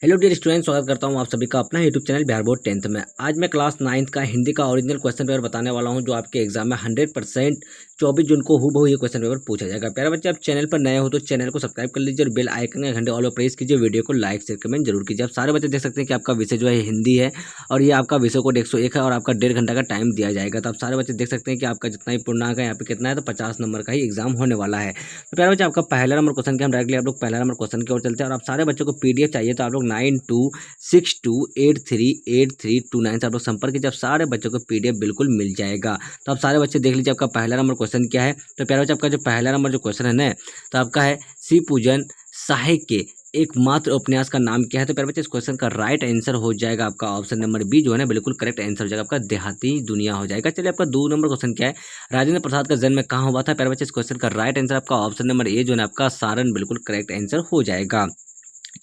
Hello dear student, स्वागत करता हूं आप सभी का अपना YouTube channel Bihar board 10th में। आज मैं क्लास 9th का हिंदी का ओरिजिनल क्वेश्चन पेपर बताने वाला हूं, जो आपके एग्जाम में 100% 24 जून को हूबहू ये क्वेश्चन पेपर पूछा जाएगा। प्यारे बच्चे, आप चैनल पर नए हो तो चैनल को सब्सक्राइब कर लीजिए और बेल आइकन का घंटे ऑल पर प्रेस कीजिए। वीडियो को लाइक शेयर कमेंट जरूर कीजिए। आप सारे बच्चे देख सकते हैं कि आपका विषय जो है हिंदी है और ये आपका विषय कोड 101 है और आपका 1.5 घंटा का टाइम दिया जाएगा। तो आप सारे बच्चे देख सकते हैं कि आपका जितना ही पूर्णांक है यहाँ पे कितना है, तो 50 नंबर का ही एग्जाम होने वाला है। तो प्यारे बच्चे, आपका पहला नंबर क्वेश्चन के हम डायरेक्टली आप लोग पहला नंबर क्वेश्चन की ओर चलते हैं। और आप सारे बच्चों को पीडीएफ चाहिए तो आप लोग 9262838329 से आप लोग संपर्क कीजिए। आप सारे बच्चों को पीडीएफ बिल्कुल मिल जाएगा। तो आप सारे बच्चे देख लीजिए आपका पहला नंबर क्वेश्चन क्या है। तो प्यारे बच्चे, आपका जो पहला नंबर जो क्वेश्चन है ना, तो आपका है शिव पूजन साहे के एकमात्र उपन्यास का नाम क्या है। तो प्यारे बच्चे, इस क्वेश्चन का राइट आंसर हो जाएगा आपका ऑप्शन नंबर बी, जो है ना बिल्कुल करेक्ट आंसर हो जाएगा आपका देहाती दुनिया हो जाएगा। चलिए, आपका 2 नंबर क्वेश्चन क्या है, राजेंद्र प्रसाद का जन्म कहाँ हुआ था। प्यारे बच्चे, इस क्वेश्चन का राइट आंसर आपका ऑप्शन नंबर ए, जो है आपका सारण, बिल्कुल करेक्ट आंसर हो जाएगा।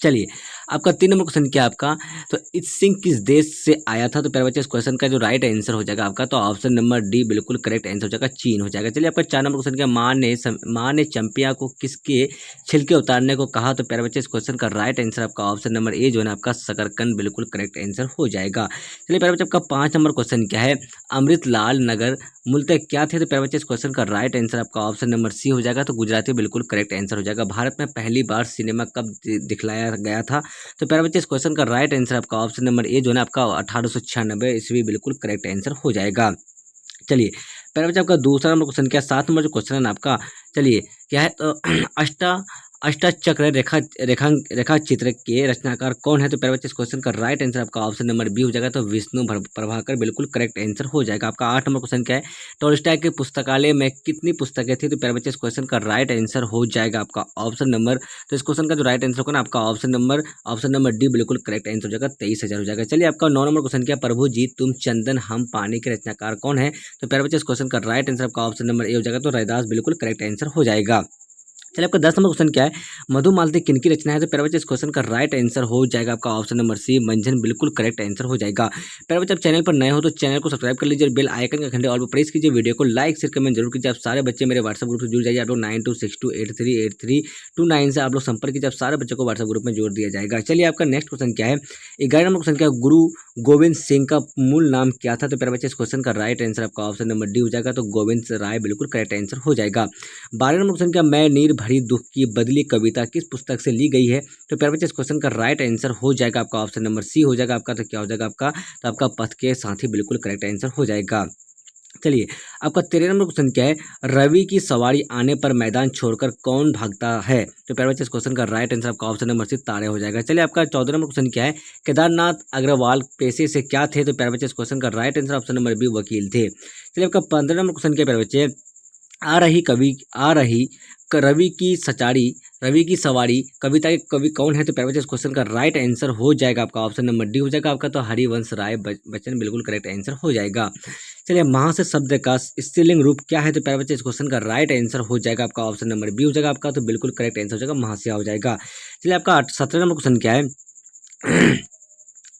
चलिए, आपका 3 नंबर क्वेश्चन क्या है आपका, तो इत सिंह किस देश से आया था। तो प्यारे बच्चे, इस क्वेश्चन का जो राइट आंसर हो जाएगा आपका, तो ऑप्शन नंबर डी बिल्कुल करेक्ट आंसर हो जाएगा, चीन हो जाएगा। चलिए, आपका 4 नंबर क्वेश्चन क्या, माँ ने चंपिया को किसके छिलके उतारने को कहा। तो प्यारे बच्चे, इस क्वेश्चन का राइट आंसर आपका ऑप्शन नंबर ए, जो है आपका शकरकंद, बिल्कुल करेक्ट आंसर हो जाएगा। चलिए प्यारे बच्चे, आपका 5 नंबर क्वेश्चन क्या है, अमृतलाल नगर मूलतः क्या थे। तो प्यारे बच्चे, इस क्वेश्चन का राइट आंसर आपका ऑप्शन नंबर सी हो जाएगा, तो गुजराती बिल्कुल करेक्ट आंसर हो जाएगा। भारत में पहली बार सिनेमा कब दिखलाया गया था। तो प्यारे बच्चे, इस क्वेश्चन का राइट आंसर आपका ऑप्शन नंबर ए, जो है आपका 1896 ईस्वी, बिल्कुल करेक्ट आंसर हो जाएगा। चलिए प्यारे बच्चे, आपका दूसरा नंबर क्वेश्चन क्या है, 7 नंबर जो क्वेश्चन है ना आपका, चलिए क्या है, तो अष्टचक्र रेखा चित्र के रचनाकार कौन है। तो प्यारे बच्चे, इस क्वेश्चन का राइट आंसर आपका ऑप्शन नंबर बी हो जाएगा, तो विष्णु प्रभाकर, बिल्कुल करेक्ट आंसर हो जाएगा। आपका 8 नंबर क्वेश्चन क्या है, टोल्स्टॉय के पुस्तकालय में कितनी पुस्तकें थी। तो प्यारे बच्चे, इस क्वेश्चन का राइट आंसर हो जाएगा आपका ऑप्शन नंबर, तो इस क्वेश्चन का जो राइट आंसर होगा ना आपका ऑप्शन नंबर डी, बिल्कुल करेक्ट आंसर हो जाएगा, 23,000 हो जाएगा। चलिए, आपका 9 नंबर क्वेश्चन क्या, प्रभु जी तुम चंदन हम पानी के रचनाकार कौन है। तो प्यारे बच्चे, इस क्वेश्चन का राइट आंसर आपका ऑप्शन नंबर ए हो जाएगा, तो रैदास, बिल्कुल करेक्ट आंसर हो जाएगा। चलिए, आपका 10 नंबर क्वेश्चन क्या है, मधुमालती किनकी रचना है। तो प्यारे बच्चे, इस क्वेश्चन का राइट आंसर हो जाएगा आपका ऑप्शन नंबर सी, मंझन, बिल्कुल करेक्ट आंसर हो जाएगा। प्यारे बच्चे, आप चैनल पर नए हो तो चैनल को सब्सक्राइब कर लीजिए और बेल आइकन का घंटे ऑल पर प्रेस कीजिए। वीडियो को लाइक शेयर कमेंट जरूर कीजिए। आप सारे बच्चे मेरे व्हाट्सएप ग्रुप से जुड़ जाइए। आप लोग 9262838329 से आप लोग संपर्क कीजिए। आप सारे बच्चों को व्हाट्सएप ग्रुप में जोड़ दिया जाएगा। चलिए, आपका नेक्स्ट क्वेश्चन क्या है, 11 नंबर क्वेश्चन क्या है, गुरु गोविंद सिंह का मूल नाम क्या था। तो प्यारे बच्चे, इस क्वेश्चन का राइट आंसर आपका ऑप्शन नंबर डी हो जाएगा, तो गोविंद राय, बिल्कुल करेक्ट आंसर हो जाएगा। 12 नंबर क्वेश्चन क्या, मैं नीर भरी दुख की बदली कविता किस पुस्तक से ली गई है। तो प्यारे बच्चे, इस क्वेश्चन का राइट आंसर हो जाएगा आपका ऑप्शन नंबर सी हो जाएगा आपका, तो क्या हो जाएगा आपका, तो आपका पथ के साथी, बिल्कुल करेक्ट आंसर हो जाएगा। चलिए, आपका 13 नंबर क्वेश्चन क्या है, रवि की सवारी आने पर मैदान छोड़कर कौन भागता है। तो प्यारे बच्चे, इस क्वेश्चन का राइट आंसर आपका ऑप्शन नंबर सी, तारे हो जाएगा। चलिए, आपका 14 नंबर क्वेश्चन क्या है, केदारनाथ अग्रवाल पेशे से क्या थे। तो प्यारे बच्चे, इस क्वेश्चन का right answer option number B, वकील थे। चलिए, आपका 15 नंबर क्वेश्चन क्या है प्यारे बच्चे, आ रही रवि की सवारी कविता के कवि कौन है। तो प्यारे बच्चे, इस क्वेश्चन का राइट आंसर हो जाएगा आपका ऑप्शन नंबर डी हो जाएगा आपका, तो हरिवंश राय बच्चन, बिल्कुल करेक्ट आंसर हो जाएगा। चलिए, महाशय शब्द का स्त्रीलिंग रूप क्या है। तो प्यारे बच्चे, इस क्वेश्चन का राइट आंसर हो जाएगा आपका ऑप्शन नंबर बी हो जाएगा आपका, तो बिल्कुल करेक्ट आंसर हो जाएगा, महाशया हो जाएगा। चलिए, आपका 17 नंबर क्वेश्चन क्या है,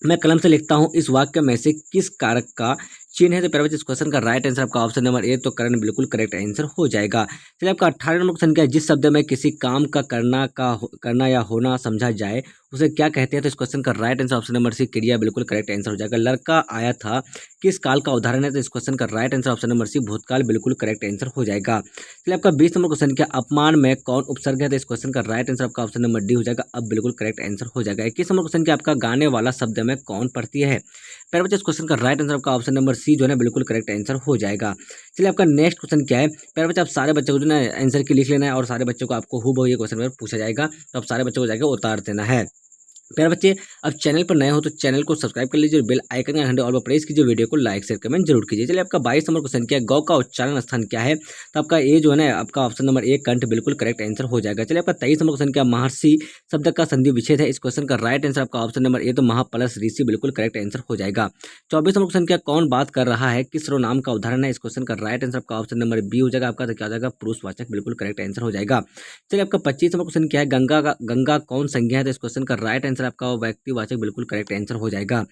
मैं कलम से लिखता हूं इस वाक्य में से किस कारक का चिन्ह है। तो प्यारे बच्चे, इस क्वेश्चन का राइट आंसर आपका ऑप्शन नंबर ए, तो करण, बिल्कुल करेक्ट आंसर हो जाएगा। चलिए, आपका 18 नंबर क्वेश्चन क्या है, जिस शब्द में किसी काम का करना या होना समझा जाए उसे क्या कहते हैं। तो इस क्वेश्चन का right answer option number C, क्रिया, बिल्कुल करेक्ट आंसर हो जाएगा। लड़का आया था किस काल का उदाहरण है। तो इस क्वेश्चन का right answer option number C, भूतकाल, बिल्कुल करेक्ट आंसर हो जाएगा। चलिए, आपका 20 नंबर क्वेश्चन क्या, अपमान में कौन उपसर्ग है। तो इस क्वेश्चन का राइट आंसर आपका ऑप्शन नंबर डी हो जाएगा, अब बिल्कुल करेक्ट आंसर हो जाएगा। 21 नंबर क्वेश्चन क्या, आपका गाने वाला शब्द में कौन पढ़ती है। प्यारे बच्चे, इस क्वेश्चन का राइट आंसर आपका ऑप्शन नंबर सी, जो है बिल्कुल करेक्ट आंसर हो जाएगा। चलिए, आपका नेक्स्ट क्वेश्चन क्या है, प्यारे बच्चे, आप सारे बच्चों को जो है आंसर की लिख लेना है और सारे बच्चों को आपको हूबहू ये क्वेश्चन पेपर पूछा जाएगा, तो आप सारे बच्चों को जाकर उतार देना है। प्यारे बच्चे, अब चैनल पर नए हो तो चैनल को सब्सक्राइब कर लीजिए और बेल आइकन का घंटे ऑल पर प्रेस कीजिए। वीडियो को लाइक शेयर कमेंट जरूर कीजिए। चलिए, आपका 22 नंबर क्वेश्चन क्या है, गौ का उच्चारण स्थान क्या है। तो आपका ए, जो है ना आपका ऑप्शन नंबर ए, कंठ, बिल्कुल करेक्ट आंसर हो जाएगा। चलिए, आपका 23 नंबर क्वेश्चन क्या, महर्षि शब्द का संधि विच्छेद है। इस क्वेश्चन का राइट आंसर आपका ऑप्शन नंबर ए, तो महाप्लस ऋषि, बिल्कुल करेक्ट आंसर हो जाएगा। 24 नंबर क्वेश्चन क्या, कौन बात कर रहा है, किस सर्वनाम का उदाहरण है। इस क्वेश्चन का राइट आंसर आपका ऑप्शन नंबर बी हो जाएगा आपका, तो क्या हो जाएगा, पुरुषवाचक, बिल्कुल करेक्ट आंसर हो जाएगा। चलिए, आपका 25 नंबर क्वेश्चन क्या है, गंगा कौन संज्ञा है। तो इस क्वेश्चन का राइट आंसर आंसर आपका व्यक्तिवाचक बिल्कुल करेक्ट आंसर हो जाएगा।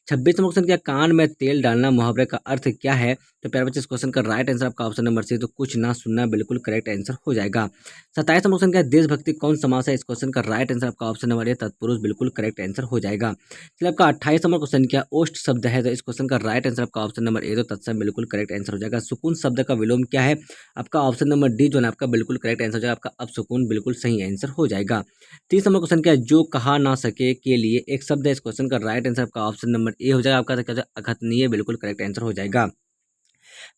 26वां क्वेश्चन क्या, कान में तेल डालना मुहावरे का अर्थ क्या है? तो प्यारे बच्चे इस क्वेश्चन का राइट आंसर आपका ऑप्शन नंबर सी, तो कुछ ना सुनना बिल्कुल करेक्ट आंसर हो जाएगा। 27वां क्वेश्चन क्या, देशभक्ति कौन समास है? इस क्वेश्चन का राइट आंसर आपका ऑप्शन नंबर ए तत्पुरुष बिल्कुल करेक्ट आंसर हो जाएगा। चलिए आपका 28वां क्वेश्चन क्या, ओष्ठ शब्द है? तो इस क्वेश्चन का राइट आंसर आपका ऑप्शन नंबर ए, तो तत्सम बिल्कुल करेक्ट आंसर हो जाएगा। सुकून शब्द का विलोम क्या है? आपका ऑप्शन नंबर डी जो है आपका बिल्कुल करेक्ट आंसर हो जाएगा। आपका अब सुकून बिल्कुल सही आंसर हो जाएगा। 30वां क्वेश्चन क्या है, जो कहा ना सके के लिए एक शब्द है? इस क्वेश्चन का राइट आंसर आपका ऑप्शन नंबर ए हो जाएगा। आपका क्या होता है, अकथनीय बिल्कुल करेक्ट आंसर हो जाएगा।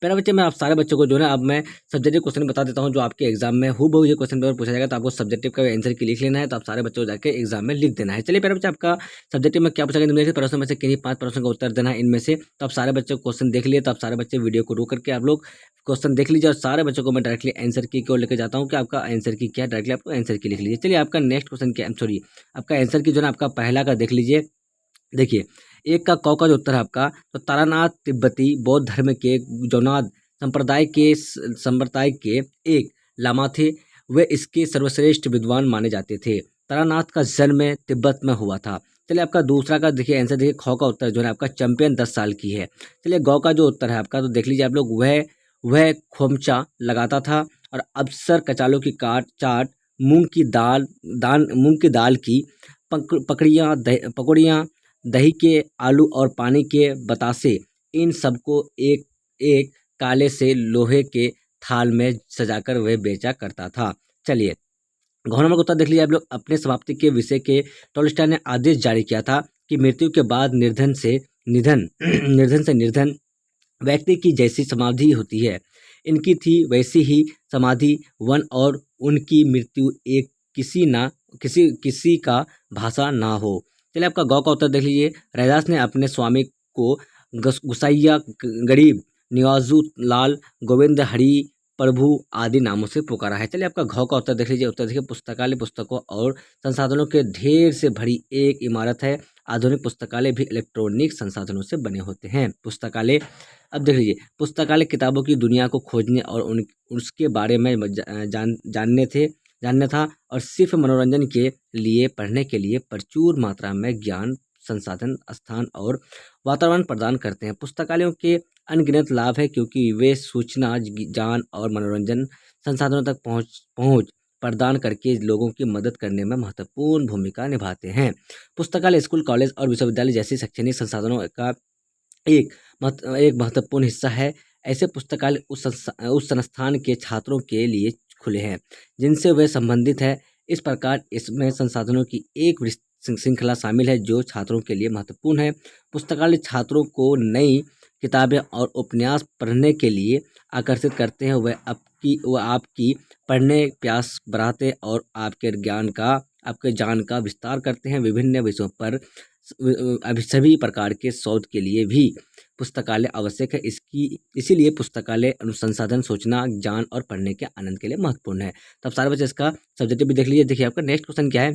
प्यारे बच्चे मैं आप सारे बच्चों को जो है ना अब मैं सब्जेक्टिव क्वेश्चन बता देता हूँ जो आपके एग्जाम में हूबहू ये क्वेश्चन पेपर पूछा जाएगा, तो आपको सब्जेक्टिव का आंसर की लिख लेना है, तो आप सारे बच्चों को जाकर एग्जाम में लिख देना है। चलिए प्यारे बच्चे आपका सब्जेक्टिव में क्या पूछा गया, निम्नलिखित प्रश्नों में से किन्हीं 5 प्रश्नों का उत्तर देना है इनमें से। तो आप सारे बच्चों को क्वेश्चन देख लिए, तो आप सारे बच्चे वीडियो को रोक करके आप लोग क्वेश्चन देख लीजिए, और सारे बच्चों को मैं डायरेक्टली आंसर की ओर लेकर जाता हूँ कि आपका आंसर की क्या, डायरेक्टली आपको आंसर की लिख लीजिए। चलिए आपका नेक्स्ट क्वेश्चन क्या, सॉरी आपका आंसर की जो है आपका पहला का देख लीजिए। देखिए एक का क का जो उत्तर है आपका, तो तारानाथ तिब्बती बौद्ध धर्म के जौनाद संप्रदाय के एक लामा थे। वे इसके सर्वश्रेष्ठ विद्वान माने जाते थे। तारानाथ का जन्म तिब्बत में हुआ था। चलिए आपका दूसरा का देखिए आंसर, देखिए ख का उत्तर जो है आपका चैंपियन 10 साल की है। चलिए गौ का जो उत्तर है आपका, तो देख लीजिए आप लोग, वह खोमचा लगाता था और अफसर कचालों की काट चाट मूंग की दाल की पकड़ियाँ दही के आलू और पानी के बतासे, इन सबको एक एक काले से लोहे के थाल में सजाकर वह बेचा करता था। चलिए घ नंबर का उत्तर देख लीजिए आप लोग, अपने समाप्ति के विषय के टॉलस्टॉय ने आदेश जारी किया था कि मृत्यु के बाद निर्धन से निधन निर्धन से निर्धन व्यक्ति की जैसी समाधि होती है, इनकी थी वैसी ही समाधि वन, और उनकी मृत्यु एक किसी का भाषा ना हो। चलिए आपका गौ का उत्तर देख लीजिए, रैदास ने अपने स्वामी को गुसाइया गरीब निवाजू लाल गोविंद हरि प्रभु आदि नामों से पुकारा है। चलिए आपका घ का उत्तर देख लीजिए। उत्तर देखिए, पुस्तकालय पुस्तकों और संसाधनों के ढेर से भरी एक इमारत है। आधुनिक पुस्तकालय भी इलेक्ट्रॉनिक संसाधनों से बने होते हैं। पुस्तकालय, अब देख लीजिए, पुस्तकालय किताबों की दुनिया को खोजने और उसके बारे में जानने था, और सिर्फ मनोरंजन के लिए पढ़ने के लिए प्रचुर मात्रा में ज्ञान संसाधन स्थान और वातावरण प्रदान करते हैं। पुस्तकालयों के अनगिनत लाभ है क्योंकि वे सूचना ज्ञान और मनोरंजन संसाधनों तक पहुंच प्रदान करके लोगों की मदद करने में महत्वपूर्ण भूमिका निभाते हैं। पुस्तकालय स्कूल कॉलेज और विश्वविद्यालय जैसे शैक्षणिक संसाधनों का एक महत्वपूर्ण हिस्सा है। ऐसे पुस्तकालय उस संस्थान के छात्रों के लिए खुले हैं जिनसे वे संबंधित है। इस प्रकार इसमें संसाधनों की एक श्रृंखला शामिल है जो छात्रों के लिए महत्वपूर्ण है। पुस्तकालय छात्रों को नई किताबें और उपन्यास पढ़ने के लिए आकर्षित करते हैं। वह आपकी पढ़ने प्यास बढ़ाते और आपके ज्ञान का विस्तार करते हैं। विभिन्न विषयों पर सभी प्रकार के शोध के लिए भी पुस्तकालय आवश्यक है। इसीलिए पुस्तकालय अनुसंसाधन सोचना ज्ञान और पढ़ने के आनंद के लिए महत्वपूर्ण है। तो आप सारे बच्चे इसका सब्जेक्टिव भी देख लीजिए। देखिए आपका नेक्स्ट क्वेश्चन क्या है,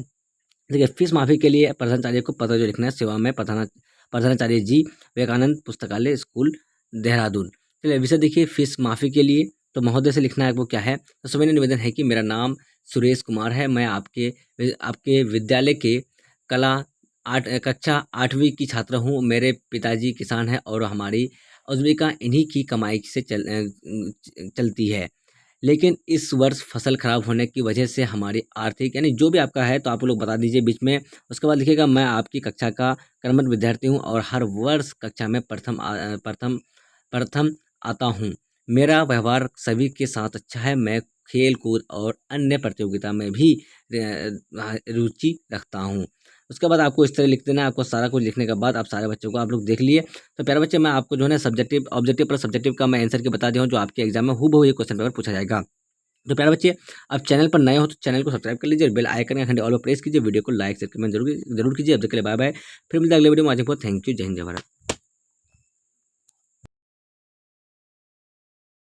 देखिए फीस माफी के लिए प्रधानाचार्य को पत्र जो लिखना है, सेवा में प्रधानाचार्य जी, विवेकानंद पुस्तकालय स्कूल देहरादून। चलिए विषय देखिए फीस माफी के लिए, तो महोदय से लिखना है वो क्या है, तो सविनय निवेदन है कि मेरा नाम सुरेश कुमार है, मैं आपके विद्यालय के कक्षा 8वीं की छात्र हूँ। मेरे पिताजी किसान हैं और हमारी आजीविका इन्हीं की कमाई से चलती है, लेकिन इस वर्ष फसल खराब होने की वजह से हमारी आर्थिक, यानी जो भी आपका है तो आप लोग बता दीजिए बीच में। उसके बाद लिखिएगा, मैं आपकी कक्षा का क्रमबद्ध विद्यार्थी हूँ और हर वर्ष कक्षा में प्रथम आता हूँ। मेरा व्यवहार सभी के साथ अच्छा है। मैं खेल कूद और अन्य प्रतियोगिता में भी रुचि रखता हूँ। उसके बाद आपको इस तरह लिख देना है। आपको सारा कुछ लिखने के बाद आप सारे बच्चों को आप लोग देख लिए। तो प्यारे बच्चे मैं आपको जो है सब्जेक्टिव ऑब्जेक्टिव प्लस सब्जेक्टिव का मैं आंसर के बता दिया हूँ जो आपके एग्जाम में हूबहू ये क्वेश्चन पेपर पूछा जाएगा। तो प्यारे बच्चे आप चैनल पर नए हो तो चैनल को सब्सक्राइब कर लीजिए, बेल आइकन का घंटे ऑल पर प्रेस कीजिए, वीडियो को लाइक शेयर कमेंट जरूर कीजिए। अब तक के लिए बाय बाय, फिर मिलते हैं अगले वीडियो में। आज बहुत थैंक यू, जय हिंद जय भारत।